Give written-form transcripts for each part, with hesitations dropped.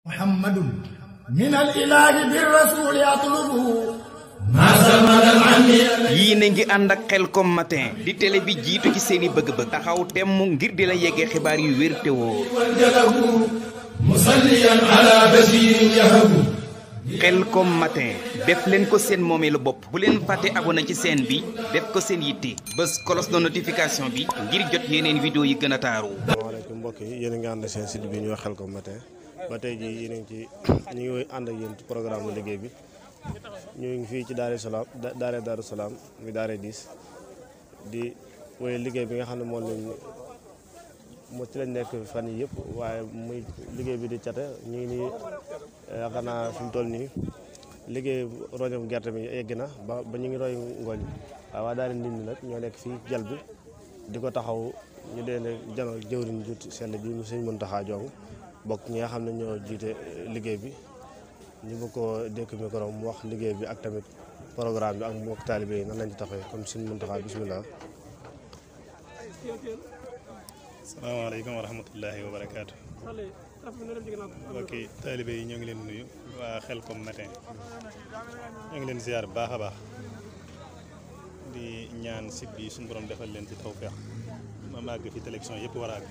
محمد من الإله بالرسول يطلبه yii na ngi ànd ak Khelcom matin di télé bi jiitu ci seeni bëgg-bëgg taxaw temm ngir di la yeggee xibaar yu wér te wóor musalliyan ala basirin yahabu Khelcom matin def leen ko seen moomeelu bopp bu leen fàtte abonné ci seen bi def ko seen yitte bés cloche de notification bi ngir jot yeneen vidéo yi gën a taaru. Asalaamaaleykum mbokk yi yéen a ngi ànd seen site bi ñuy wax Khelcom matin ba tey jii yéen a ngi ci ñu ngi ànd ak yéen ci programme liggéey bi ñu ngi fii ci Daaru Salaam muy Daara 10 di woy liggéey bi nga xam ne moo ci lañ nekk fan yi yëpp waaye muy liggéey bi di cate ñu ngi nii yaakaar naa fi mu toll nii liggéey roñam gerte mi yegg na ba ñu ngi roy ngooñ waaye waa Daara Ndindi nag ñoo nekk fii jal bi di ko taxaw ñu dee ne jano jëwriñ jut sell bi mu Sëñ Muntaxa Jong bokk ñi nga xam ne ñoo jiite liggéey bi ñu bëgg koo dékk micro mu wax liggéey bi ak tamit programme bi ak mbokk taalibe yi nan lañ ci taxawee comme Sëñ Muntaxa bisimilah. salaamaaleykum wa rahmatullahi wa barakaatu. mbokki taalibe yi ñoo ngi leen nuyu waa Khelcom matin ñoo ngi leen ziar bu baax a baax di ñaan site bi suñu borom defal leen ci tawfeex ma màgg fi télévision yëpp war a àgg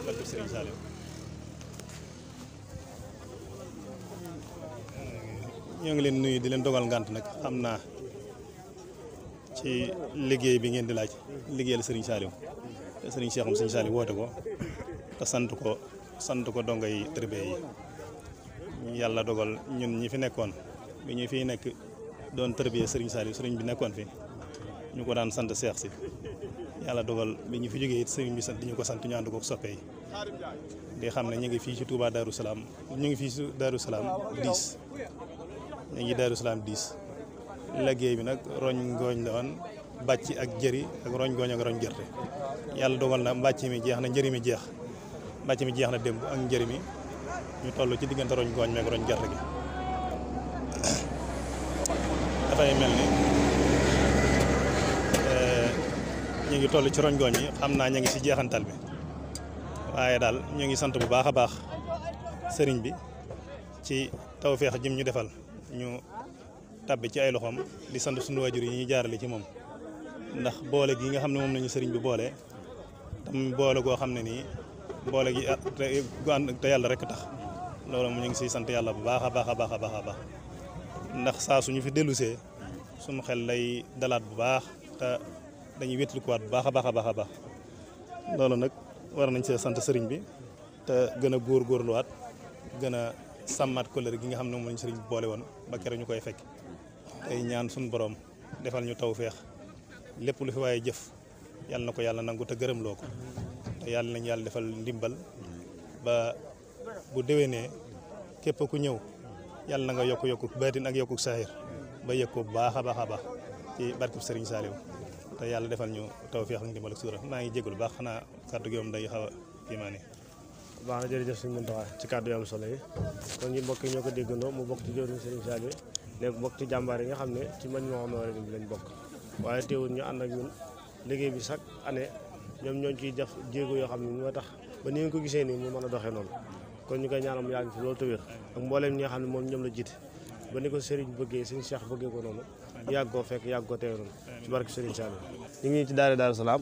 barke Serigne Saliou. ñoo ngi leen nuyu di leen dogal ngànt nag xam naa ci liggéey bi ngeen di laaj liggéeyal Serigne Saliou te Serigne Cheikhoum Serigne Saliou woote ko te sant ko donga yi tërbe yi yàlla dogal ñun ñi fi nekkoon bi ñu fiy nekk doon tërbiye Serigne Saliou Serigne bi nekkoon fi ñu ko daan sant Cheikh si yàlla dogal bi ñu fi jógee it Serigne bi sant di ñu ko sant ñu ànd ko soppe yi di xam ne ñu ngi fii ci Touba Darou Salaam ñu ngi fii ci Darou Salaam 10 ñu ngi Darou Salaam 10 liggéey bi nag roñ ngooñ la woon bàcc ak jëri ak roñ ngooñ ak roñ gerte yàlla dogal na mbàcc mi jeex na njëri mi jeex mbàcc mi jeex na démb ak njëri mi ñu toll ci diggante roñ ngooñ meeg roñ gerte gi dafay mel ni ñu ngi toll ci roñ ngooñ yi xam naa ñu ngi ci jeexantal bi waaye daal ñu ngi sant bu baax a baax sëriñ bi ci tawfeex jëm ñu defal ñu tabbi ci ay loxoom di sant suñu waajur yi ñuy jaarale ci moom ndax boole gi nga xam ne moom lañu sëriñ bi boole tam boole goo xam ne nii boole gi te yàlla rek tax loolu ñu ngi siy sant yàlla bu baax a baax a baax a baax a baax ndax saa suñu fi dellusee suñu xel lay dalaat bu baax te dañuy wétlikuwaat bu baax a baax a baax a baax loolu nag war nañ see sant sëriñ bi te gën a góorgóorluwaat gën a sàmmaat kóllëre gi nga xam ne moom lañu sëriñ bi boole woon ba keroog ñu koy fekk tey ñaan suñu borom defal ñu tawfeex lépp lu fi waaye jëf yàlla na ko yàlla nangu te gërëm loo ko te yàlla nañu yàlla defal ndimbal ba bu déwénee képp ku ñëw yàlla na nga yokku baatin ak yokku saahir ba yëg ko bu baax a baax a baax ci barkeb Serigne Saliou te yàlla defal ñu tawfeex ak ndimbal ak sutura maa ngi jégalu baax xanaa kàddu gi moom day xaw a kiimaane. baax na jërëjëf Sëñ Muntaxa ci kàddu yu am solo yi kon ñi mbokk yi ñoo ko déggandoo mu bokk ci jëwriñ Serigne Saliou nekk bokk ci jàmbaar yi nga xam ne ci man moo xam ne bi lañ bokk waaye teewul ñu ànd ak ñun liggéey bi chaque année ñoom ñoo ciy def jéego yoo xam ne moo tax ba ni ngeen ko gisee nii mu mën a doxee noonu kon ñu koy ñaanal mu yàgg fi loolu te wér ak mbooleem ñi nga xam ne moom ñoom la jiite ba ni ko Serigne bëggee Serigne Cheikh bëggee ko noonu yàgg koo fekk yàgg koo teew noonu ci barke Serigne Saliou ñu ngi ci Daaru Salaam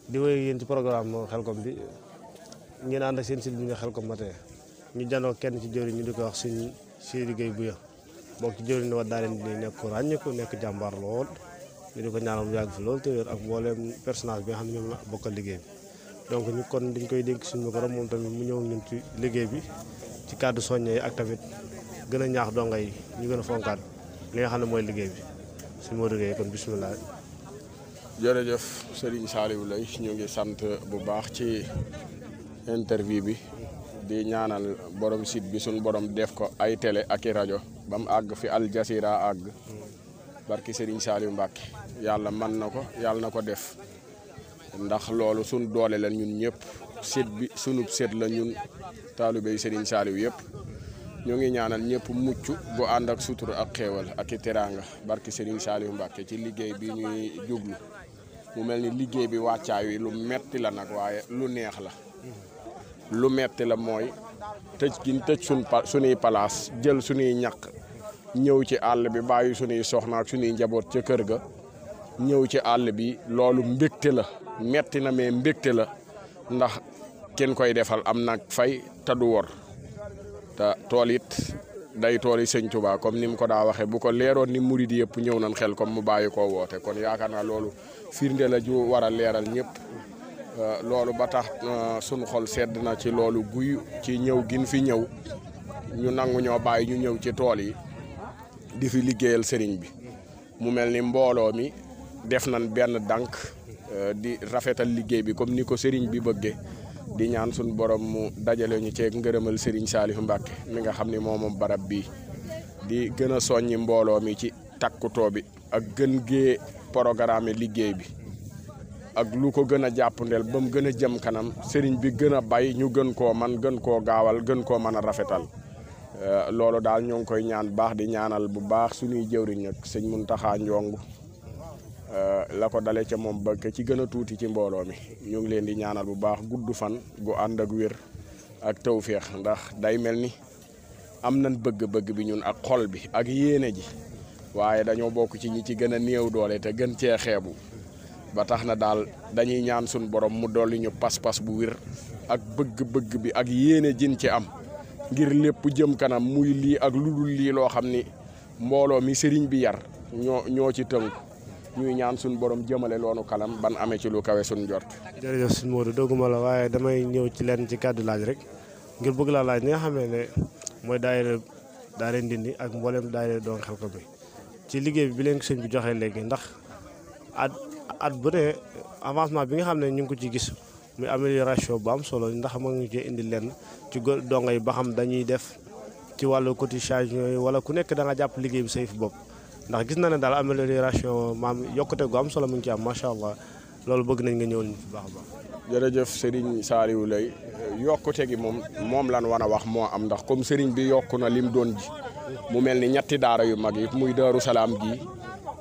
di wéy yéen ci programme Khelcom bi ngeen ànd ak seen site bi nga Khelcom matin ñu janoo kenn ci jëwriñ ñu di ko wax Serigne Sidi Gueye Bouya bokk ci jëwriñ ne wa daa leen di nekk ko ràññeeku nekk jàmbaar lool ñu di ko ñaanal mu yàgg fi loolu te wér ak mbooleem personnage bi nga xam ne ñoom la bokkal liggéey bi donc ñu kon dañ koy dénk suñu micro moom tamit mu ñëw ñun ci liggéey bi ci kàddu soññee ak tamit gën a ñaax donga yi ñu gën a fonkaat li nga xam ne mooy liggéey bi suñu moo liggéey kon bisimilah. jërëjëf Serigne Saliou lay ñu ngi sant bu baax ci interview bi di ñaanal borom site bi suñu borom def ko ay télé ak i rajo ba mu àgg fi Al Jazeera àgg barki Serigne Saliou Mbacke yàlla mën na ko yàlla na ko def ndax loolu suñ doole la ñun ñëpp site bi sunub site la ñun taalibey Serigne Saliou yëpp ñu ngi ñaanal ñëpp mucc bu ànd ak sutura ak xéewal ak i teraanga barki Serigne Saliou Mbacke ci liggéey bi ñuy jublu mu mel ni liggéey bi wàccaay wi lu metti la nag waaye lu neex la lu metti la mooy tëj gi tëj suñuy palaas jël suñuy ñaq ñëw ci àll bi bàyyi suñuy soxna ak suñuy njaboot ca kër ga ñëw ci àll bi loolu mbégte la metti na mais mbégte la ndax kenn koy defal am nag fay te du wor te tool it day tool yi sëñ Touba comme ni mu ko daa waxee bu ko leeroon ni murid yëpp ñëw nañ xel comme mu bàyyi koo woote kon yaakaar naa loolu firnde la ju war a leeral ñëpp loolu ba tax sunu xol sedd na ci loolu guy ci ñëw gin fi ñëw ñu nangu ñoo bàyyi ñu ñëw ci tool yi di fi liggéeyal sëriñ bi mu mel ni mbooloo mi def nañ benn dànk di rafetal liggéey bi comme ni ko sëriñ bi bëggee di ñaan suñu borom mu dajale ñu ceeg ngërëmal sëriñ Saliou Mbacke mi nga xam ni moom barab bii di gën a soññi mbooloo mi ci takkutoo bi ak gën gee programme liggéey bi ak lu ko gën a jàppandeel ba mu gën a jëm kanam sëriñ bi gën a bay ñu gën koo man gën koo gaawal gën koo mën a rafetal loolu daal ñoo ngi koy ñaan baax di ñaanal bu baax suñuy jëwriñ nag sëñ Muntaxa Njong la ko dale ca moom ba ci gën a tuuti ci mbooloo mi ñu ngi leen di ñaanal bu baax gudd fan gu ànd ak wér ak tawféex ndax day mel ni am nañ bëgg-bëgg bi ñun ak xol bi ak yéene ji waaye dañoo bokk ci ñi ci gën a néew doole te gën cee xeebu ba tax na daal dañuy ñaan suñu borom mu dolli ñu pas-pas bu wér ak bëgg-bëgg bi ak yéene jin ci am ngir lépp jëm kanam muy lii ak lu dul lii loo xam ni mbooloo mi sëriñ bi yar ñoo ci tënk ñuy ñaan suñu borom jëmale loonu kalam ban amee ci lu kawe suñu jort. jërëjëf sëñ Modou dogguma la waaye damay ñëw ci leen ci kàddu laaj rek ngir bëgg laa laaj ni nga xamee ne mooy daayira Ndindi ak mboolem daayira doon Xelcom bi ci liggéey bi leen sëñ bi joxee léegi ndax at bu ne avancement bi nga xam ne ñu ngi ko ci gis muy amélioration bu am solo ndax ma ngi cee indi leen ci dongo yi ba xam dañuy def ci wàllu cotisation yi wala ku nekk da nga jàpp liggéey bi say fi bopp ndax gis na ne daal amélioration maam yokkute gu am solo mu ngi ci am macha allah loolu bëgg nañ nga ñëwal ñu fi baax a baax. jërëjëf Serigne Saliou lay yokkute gi moom lan war a wax moo am ndax comme Serigne bi yokku na lim doon ji mu mel ni ñetti daara yu mag yi muy Daaru Salaam gi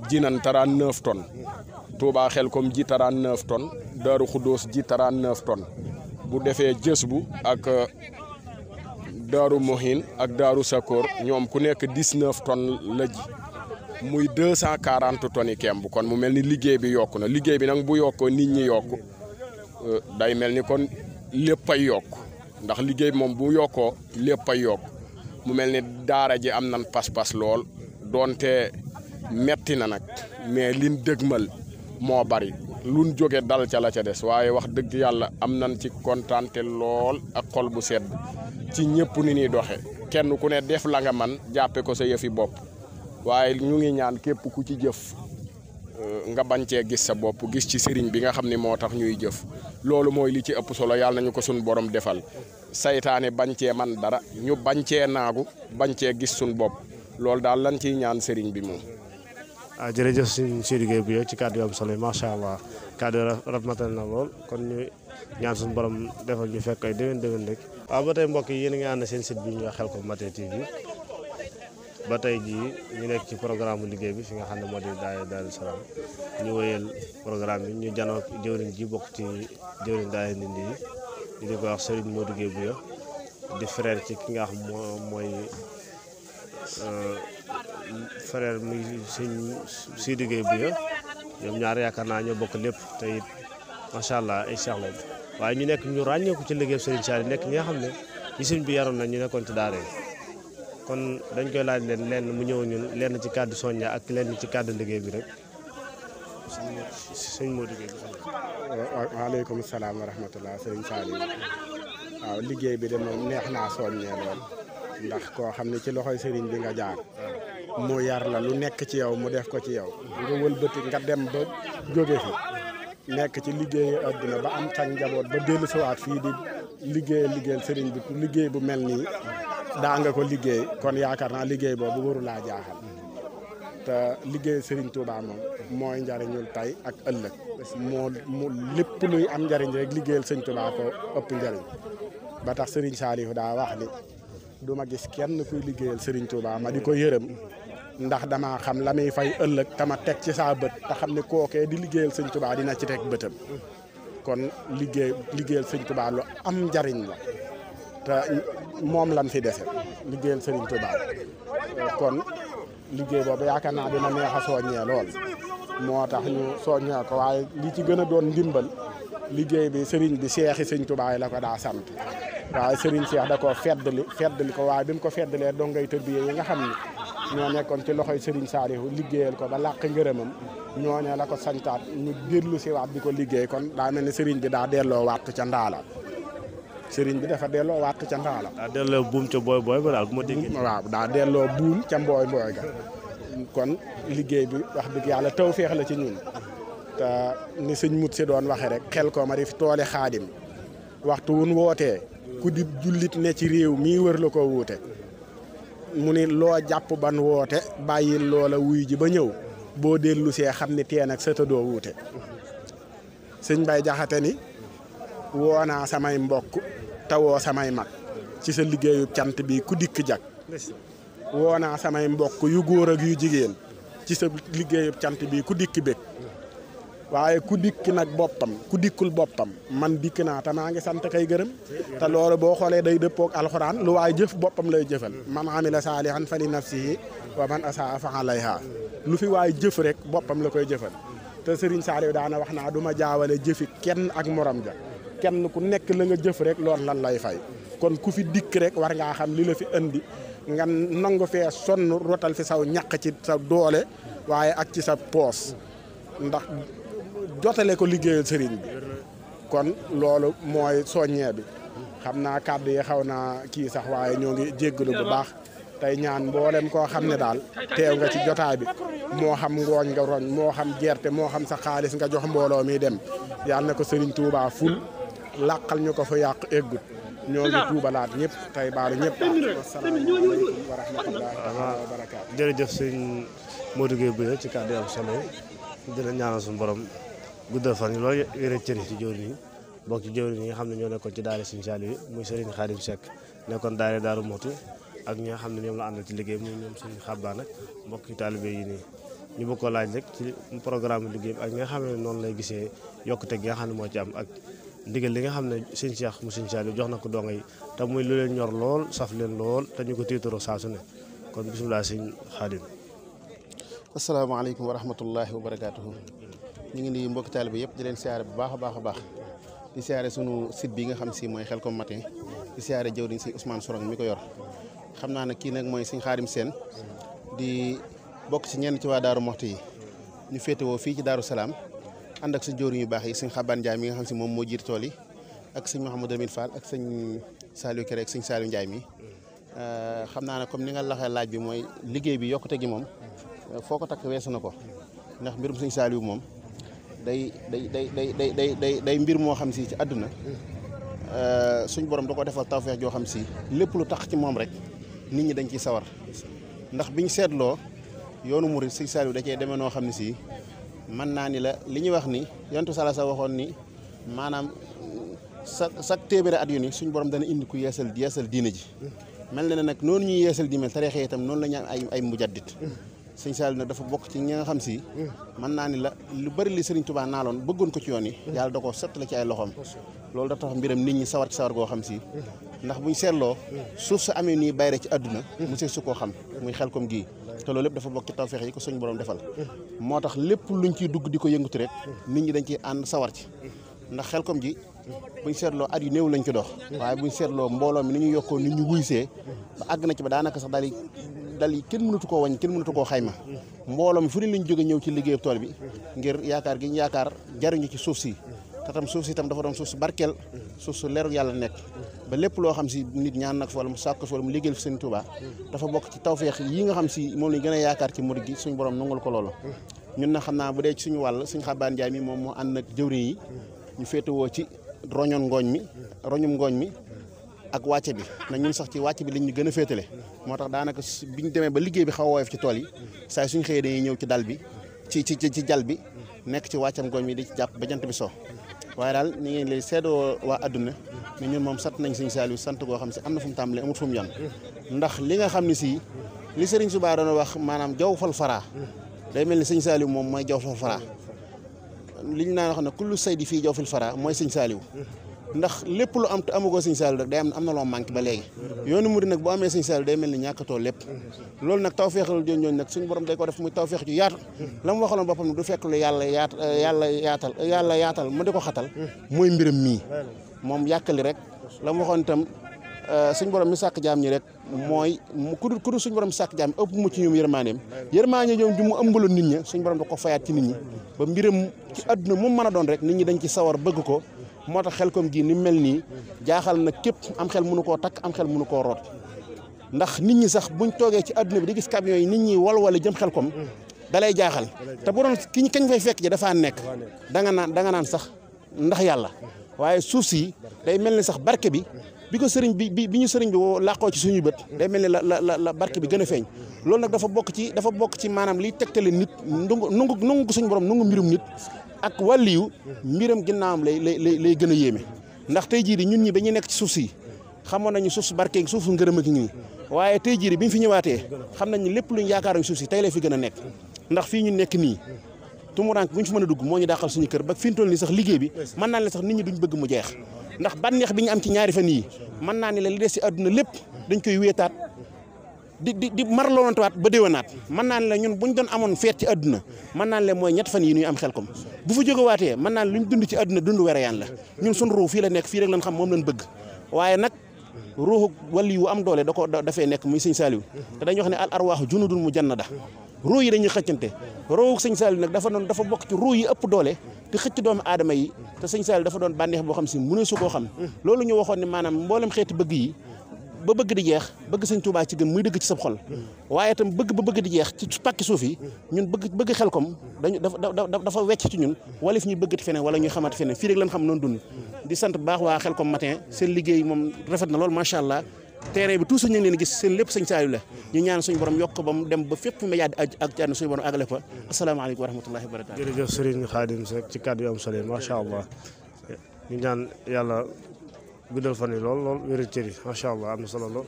ji nan 39 tonnes Touba Xelcom ji 39 tonnes Daaru Xuddoos ji 39 tonnes bu defee jës bu ak Daaru Mohin ak Daaru Sakor ñoom ku nekk 19 tonnes la ji muy 240 tonnes yi kemb kon mu mel ni liggéey bi yokku na liggéey bi nag bu yokkoo nit ñi yokku day mel ni kon lépp ay yokk ndax liggéey bi moom bu yokkoo lépp ay yokk mu mel ni daara ji am nan pas-pas lool doonte metti na nag mais liñ dëgmal moo bari luñ jóge dal ca la ca des waaye wax dëgg yàlla am nañ ci kontaante lool ak xol bu sedd ci ñëpp ni ñuy doxe kenn ku ne def la nga man jàppe ko sa yëfi bopp waaye ñu ngi ñaan képp ku ci jëf nga bañ cee gis sa bopp gis ci sëriñ bi nga xam ne moo tax ñuy jëf loolu mooy li ci ëpp solo yàlla nañu ko suñu borom defal saytaane bañ cee man dara ñu bañ cee naagu bañ cee gis suñu bopp loolu daal lan ciy ñaan sëriñ bi moom. jërëjëf suñu Seydou Gueye bi yow ci kàddu yu am solo yi macha allah kàddu rafetal na lool kon ñu ñaan suñu borom defal ñu fekk ay déwén rek. waaw ba tey mbokk yi yéen a ngi ànd seen site bi ñuy wax Xelcom Matin TV ba tey jii ñu nekk ci programme liggéey bi fi nga xam ne moo di Daaru Salaam ñu wéyal programme bi ñu janoo jëwriñ ji bokk ci jëwriñ daayira Ndindi yi di ko wax Serigne Modou Gueye bu di frère ci ki nga xam mooy frère muy sëñ Seydou Gueye bu ñoom ñaar yaakaar naa ñoo bokk lépp te it macha allah ay cheikh lañ waaye ñu nekk ñu ràññeeku ci liggéey Serigne Saliou nekk ñi nga xam ne ñi sëñ bi yaroon na ñu nekkoon ci daara yi kon dañ koy laaj leen lenn mu ñëw ñun lenn ci kàddu soñña ak lenn ci kàddu liggéey bi rek sëñ Modou Gueye. waaleykum salaam wa rahmatulah sëriñ Saliou waaw liggéey bi de moom neex naa soññee lool ndax koo xam ne ci loxoy sëriñ bi nga jaar mu yar la lu nekk ci yow mu def ko ci yow nga wëlbati nga dem ba jóge fi nekk ci liggéeyu àdduna ba am sa njaboot ba dellu siwaat fii di liggéeyal sëriñ bi liggéey bu mel nii daa nga ko liggéey kon yaakaar naa liggéey boobu waru laa jaaxal te liggéey Serigne Touba moom mooy njariñul tey ak ëllëg mu lépp luy am njariñ rek liggéeyal Serigne Touba ko ëpp njariñ ba tax Serigne Saliou daa wax ni du ma gis kenn kuy liggéeyal Serigne Touba ma di ko yërëm ndax damaa xam la muy fay ëllëg tama teg ci saa bët te xam ne kookee di liggéeyal Serigne Touba dina ci teg bëtam kon liggéeyal Serigne Touba lu am njariñ la te moom lan fi dese liggéeyal Serigne Touba kon liggéey boobu yaakaar naa dina neex a soññee lool moo tax ñu soññee ko waaye li ci gën a doon ndimbal liggéey bi Serigne bi seexi Serigne Touba yi la ko daa sant waaye Serigne Cheikh da koo feddali ko waaye bi mu ko feddalee dongay tërbiye yi nga xam ne ñoo nekkoon ci loxoy Serigne Saliou liggéeyal ko ba làq ngërëmam ñooñu la ko santaat ñu dellu si waat di ko liggéey kon daa mel ni Serigne bi daa delloo waat ca ndaala Serigne bi dafa delloo waat ca ndaala. daa delloo buum ca booy booy ba daal bu ma déggee. waaw daa delloo buum ca mbooy mbooy ga kon liggéey bi wax dëgg yàlla tawfeex la ci ñun te ni sëñ mut si doon waxee rek xel ko ma di fi tooli xaadim waxtu wun wootee ku di jullit ne ci réew mii wër la ko wuute mu ni loo jàpp ban woote bàyyil loola wuy ji ba ñëw boo dellu see xam ni teen ak sëta doo wuute sëñ Bay Jaxate ni woo naa samay mbokk tawoo samay mag ci sa liggéeyu cant bi ku dikk jag woo naa samay mbokk yu góor ak yu jigéen ci sa liggéeyu cant bi ku dikk bég waaye ku dikk nag boppam ku dikkul boppam man dikk naa te maa ngi sant kay gërëm te loolu boo xoolee day dëppook alxuraan lu waaye jëf boppam lay jëfal man amila saalihan fa li nafsihi wa man asaa fa alayha lu fi waaye jëf rek boppam la koy jëfal te Serigne Saliou daana wax naa du ma jaawale jëfi kenn ak morom ja kenn ku nekk la nga jëf rek loolu lan lay fay kon ku fi dikk rek war ngaa xam li la fi andi nga nangu fee sonn rotal fi saw ñaq ci sa doole waaye ak ci sa poos ndax jotale ko liggéeyal sëriñ bi kon loolu mooy soññee bi xam naa kàddu yi xaw naa kii sax waaye ñoo ngi jéggalu bu baax tey ñaan mboolem koo xam ne daal teew nga ci jotaay bi moo xam ngooñ nga roñ moo xam gerte moo xam sa xaalis nga jox mbooloo mi dem yàlla na ko Sëriñ Tuubaa ful làqal ñu ko fa yàq eggut ñoo ngi tuubalaat ñëpp tey baalu ñëpp asalaamaaleykum wa rahmatullahi wa barakaatu. jërëjëf sëñ Modou Gueye Bouya ci kàddu am solo yi dina ñaanal suñu borom guddal fan yi loolu yore cëri ci jëwriñ yi bokk ci jëwriñ yi nga xam ne ñoo nekkoon ci daara Sëñ Saliou yi muy Serigne Khadim Seck nekkoon daara Daaru Muxti ak ñi nga xam ne ñoom la àndal ci liggéey muy ñoom suñu xabbaan ak mbokki taalibe yi nii ñu bëgg ko laaj rek ci programme liggéey bi ak ñi nga xam ne noonu lay gisee yokkute gi nga xam ne moo ci am ak ndigal li nga xam ne sëñ Cheikh mu Sëñ Saliou jox na ko donga yi te muy lu leen ñor lool saf leen lool te ñu ko tiitaroo saa su ne kon bisimilah sëñ Khadim. asalaamaaleykum wa rahmatullahi wa barakaatuhu. ñu ngi nuyu mbokki taalibe yëpp di leen siyaare bu baax a baax a baax di siyaare sunu site bi nga xam si mooy Khelcom Matin di siyaare jëwriñ si Ousmane Sorong mi ko yor xam naa ne kii nag mooy sëñ Khadim Sène di bokk ci ñenn ci waa Daaru Moxti yi ñu féetewoo fii ci Daaru Salaam ànd ak suñ jëwriñ yu baax yi sëñ Xaban Ndiaye mi nga xam si moom moo jiite tool yi ak sëñ Mouhamadou Lamine Fall ak sëñ Saliou Kéré ak sëñ Saliou Ndiaye mi xam naa ne comme ni nga laxee laaj bi mooy liggéey bi yokkute gi moom foo ko takk weesu na ko ndax mbirum sëñ Saliou moom day mbir moo xam si ci àdduna suñ borom da ko defal tawfeex joo xam si lépp lu tax ci moom rek nit ñi dañ ciy sawar ndax biñ seetloo yoonu murid sëñ Saliou da cee demee noo xam ne si mën naa ni la li ñuy wax ni yontu sala sa waxoon ni maanaam sa téeméeri at yu ni suñ borom dana indi ku yeesal diine ji mel na ne nag noonu ñuy yeesal di mel tariixa itam noonu la ñu am ay mujaddit sëñ Saliou nag dafa bokk ci ñi nga xam si mën naa ni la lu bari li Sëriñ Tuubaa naaloon bëggoon ko ci yoon yi yàlla da ko sottale ci ay loxoom loolu da tax mbiram nit ñi sawar ci sawar goo xam si ndax buñ seetloo suuf sa amee nii bayre ci àdduna mu see su koo xam muy Khelcom gii te loolu lépp dafa bokk ci tawfeex yi ko suñ borom defal moo tax lépp luñ ciy dugg di ko yëngatu rek nit ñi dañ ciy ànd sawar ci ndax Khelcom ji buñ seetloo at yu néew lañ ci dox waaye buñ seetloo mbooloo mi ni ñu yokkoo nit ñu wuysee ba àgg na ci ba daanaka sax dal yi kenn mënatu koo wàññi kenn mënatu koo xayma mbooloo mi fu ne lañ jóge ñëw ci liggéeyu tool bi ngir yaakaar gi ñu yaakaar jariñu ci suuf si te tam suuf si itam dafa doon suuf su barkeel suuf su leeru yàlla nekk ba lépp loo xam si nit ñaan nag fa wala mu sàkk fa wala mu liggéeyal fi Sëñ Tuubaa dafa bokk ci tawfeex yi nga xam si moom lañ gën a yaakaar ci murid gi suñu borom nangul ko loolu ñun na xam naa bu dee ci suñu wàll suñu Xabaan Njaay mi moom moo ànd nag jëwriñ yi ñu féetewoo ci roñum ngooñ mi ak wàcce bi nag ñun sax ci wàcce bi lañ ñu gën a féetale moo tax daanaka biñu demee ba liggéey bi xaw a woyof ci tool yi saa suñ xëyee dañuy ñëw ci dal bi ci jal bi nekk ci wàccam ngooñ mi di ci jàpp ba jant bi so waaye daal ni ngeen lay seedoo waa adduna mais ñun moom sant nañ Sëñ Saliou sant goo xam si am na fu mu tàmbalee amut fu mu yem ndax li nga xam ne si li Sëriñ Subaa doon wax maanaam jaw fal fara day mel ni Sëñ Saliou moom mooy jaw fal fara li ñu naan wax ne kullu saydi fii jaw fil fara mooy Sëñ Saliou ndax lépp lu am te amagoo sëñ Saliou rek day am na loo manqué ba léegi yoonu murid nag bu amee sëñ Saliou day mel ni ñàkkatoo lépp loolu nag tawfeexal jooju nag suñu borom day ko def muy tawfeex ju yaatu la mu waxaloon boppam du fekk lu yàlla yaatal mu di ko xatal mooy mbiram mii moom yàkkali rek la mu waxoon itam suñu borom mi sàkk jaam ñi rek mooy ku dul suñu borom mi sàkk jaam ëpp mu ci ñoom yërmaane ñoom ju mu ëmbaloon nit ñi suñu borom da ko fayaat ci nit ñi ba mbiram ci àdduna mu mën a doon rek nit ñi dañ ci sawar bëgg ko moo tax Xelcom gi ni mel nii jaaxal na képp am xel mënu koo takk am xel mënu koo root ndax nit ñi sax buñ toogee ci àdduna bi di gis camion yi nit ñi walwale jëm Xelcom dalay jaaxal te bu doon kañ fay fekk ji dafaa nekk da nga naan sax ndax yàlla waaye suuf si day mel ni sax barke bi ko sëriñ bi ñu sëriñ bi làqoo ci suñuy bët day mel ni la barke bi gën a feeñ loolu nag dafa bokk ci maanaam liy tegtale nit nungu ko suñu borom nungu mbirum nit ak wàlliyu mbiram ginnaawam lay gën a yéeme ndax tey jii di ñun ñi ba ñu nekk ci suuf si xamoon nañu suuf su barke suuf su ngërëm ak nii waaye tey jii di bi ñu fi ñëwaatee xam nañ ni lépp luñ yaakaaroon suuf si tey lay fi gën a nekk ndax fii ñu nekk nii tumuraank bu ñu fi mën a dugg moo ñu dàqal suñu kër ba fi ñu toll nii sax liggéey bi mën naa ne sax nit ñi duñ bëgg mu jeex ndax bànneex bi ñu am ci ñaari fan yii mën naa ne la li des ci àdduna lépp dañ koy wéetaat di marloonaat ba déwénaat mën naa ne la ñun buñ doon amoon feet ci àdduna mën naa ne la mooy ñett fan yi ñuy am Xelcom bu fa jóge waatee mën naa ne luñ dund ci àdduna dund wereyaan la ñun suñ ruu fii la nekk fii rek lañ xam moom lañ bëgg waaye nag ruuxu wàlli yu am doole dafay nekk muy sëñ Saliou te dañuy wax ne al arwaaxu junudun mujannada ruu yi dañuy xëccante ruu sëñ Saliou nag dafa bokk ci ruu yi ëpp doole te xëcc doomu aadama yi te sëñ Saliou dafa doon bànneex boo xam si mu ne su koo xam loolu ñu waxoon ne maanaam mboolem xeeti bëgg yi ba bëgg di jeex bëgg sëñ Tuubaa ci gën muy dëgg ci sa xol waaye itam bëgg ba bëgg di jeex ci pàkki suuf yi ñun bëgg Xelcom dafa wecc ci ñun wala fi ñuy bëggati feneen wala ñuy xamante feneen fii rek lañ xam noonu dund di sant bu baax waa Xelcom matin seen liggéey moom rafet na loolu macha allah terrain bi toujours ñu ngi leen gis seen lépp sëñ Saliou la ñu ñaan suñu borom yokk ba mu dem ba fépp média ak ci àdduna suñu borom àggale ko asalaamaaleykum wa rahmatullahi wa barakatuh jërëjëf Serigne Khadim Seck ci kàddu yu am solo macha allah ñu ñaan yàlla guddal fan yi lool wéral cër yi macha allah am na solo lool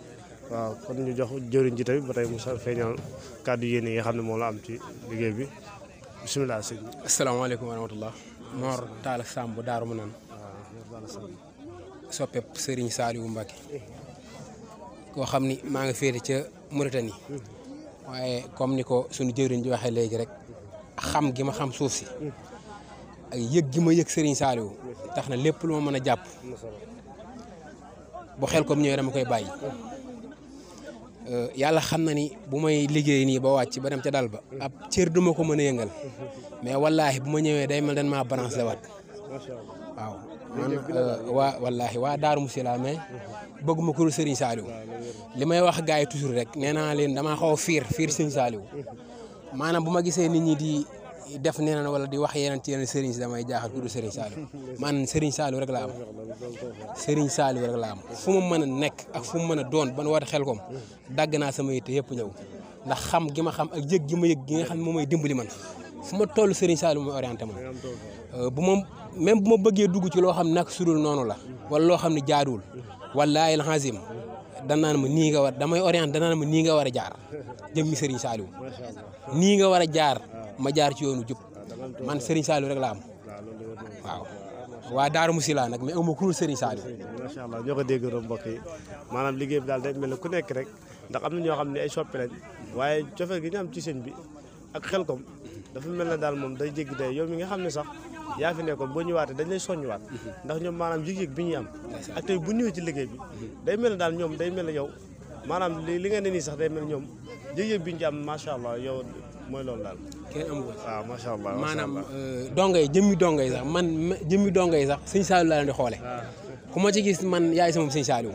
waaw kon ñu jox jëriñ ji tamit ba tey mu feeñal kàddu yéen yi nga xam ne moom la am ci liggéey bi bisimilah sëñ bi. asalaamaaleykum wa rahmatullah Mor Talla Samb Daaru Manaan soppeeb Serigne Saliou Mbacké koo xam ni maa ngi féete ca Mauritanie waaye comme ni ko suñu jëriñ ji waxee léegi rek xam gi ma xam suuf si ak yëg gi ma yëg Serigne Saliou tax na lépp lu ma mën a jàpp bu Xelcom ñëwee dama koy bàyyi yàlla xam na ni bu may liggéey nii ba wàcc ba dem ca dal ba ab cër du ma ko mën a yëngal mais wallaahi bu ma ñëwee day mel dañ maa balance la waat waaw man wallaahi waa Daaru Musi laa mais bëgguma ko Serigne Saliou li may wax gars yi toujours rek nee naa leen damaa xaw a fiir Serigne Saliou maanaam bu ma gisee nit ñi di def neneen wala di wax yeneen ci yeneen Serigne si damay jaaxal ku dul Serigne Saliou man Serigne Saliou rek laa am Serigne Saliou rek laa am fu ma mën a nekk ak fu mu mën a doon ban woote Xelcom dagg naa sama yitte yëpp ñëw ndax xam gi ma xam ak yëg gi ma yëg gi nga xam ne moom mooy dimbali man fu ma toll Serigne Saliou mooy orienté man bu ma bëggee dugg ci loo xam ne nag sudul noonu la wala loo xam ne jaaduwul wallaahi alxasim danaan ma nii nga war damay orienté danaan ma nii nga war a jaar jëmmi Serigne Saliou nii nga war a jaar ma jaar ci yoonu jub man Serigne Saliou rek la am waaw waa Daaru Musi laa nag mais amu kurul Serigne Saliou. macha allah ñoo ko déggoo mbokk yi maanaam liggéey bi daal day mel ne ku nekk rek ndax am na ñoo xam ne ay soppi lañ waaye cofeel gi ñu am ci sëñ bi ak Xelcom dafa mel ne daal moom day jéggi day yow mi nga xam ne sax yaa fi nekkoon boo ñëwaatee dañ lay soññuwaat ndax ñoom maanaam yëg-yëg bi ñuy am ak tey bu ñëwee ci liggéey bi day mel ne daal ñoom day mel ne yow maanaam li nga ne nii sax day mel ne ñoom yëg-yëg bi ñu ci am macha allah yow mooy loolu daal. kenn amu ko waaw macha allah maanaam dongay jëmmi dongay sax man jëmmi dongay sax sëñ Saliou laa leen di xoole ku ma ci gis man yaay sama sëñ Saliou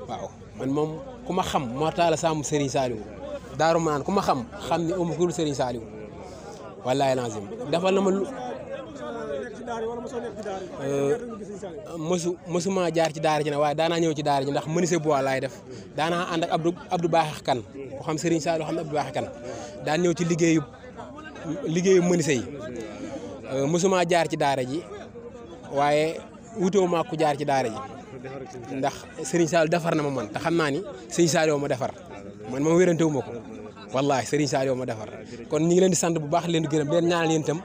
waaw man moom ku ma xam Mor Talla Samb Serigne Saliou Daaru Manaan ku ma xam ni amu ko Serigne Saliou wallaahi lazim defal na ma lu mësuma jaar ci daara ji nag waaye daanaa ñëw ci daara ji ndax menuisier bois laay def daanaa ànd ak Abdou Baaxe Kan ku xam Serigne Saliou xam ne Abdou Baaxe Kan daan ñëw ci liggéeyu menuisier yi mësuma jaar ci daara ji waaye wutoo maa ku jaar ci daara ji ndax Serigne Saliou defar na ma man te xam naa ni Serigne Saliou ma defar man moom wérantewu ma ko wallaahi Serigne Saliou ma defar kon ñu ngi leen di sant bu baax leen di gërëm leen ñaanal yéen itam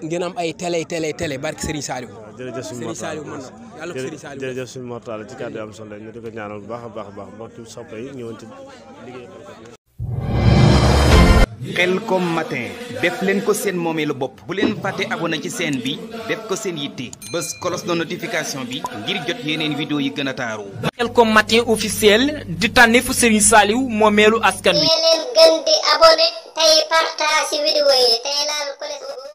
ngeen am ay télé barke Serigne Saliou. jërëjëf suñu Serigne Saliou mën na yàlla ko Serigne Saliou jërëjëf suñu mortal ci kàddu am solo ñu di ko ñaanal bu baax a baax mbokk soppe yi ñëwoon ci liggéey Khelcom matin def leen ko seen moomeelu bopp bu leen fàtte abonné ci chaîne bi def ko seen yitte bës cloche de notification bi ngir jot yeneen vidéo yi gën a taaru. Khelcom matin officiel di tànneefu Serigne Saliou moomeelu askan wi. leen gën di abonné tey partage ci vidéo yi tey laal ko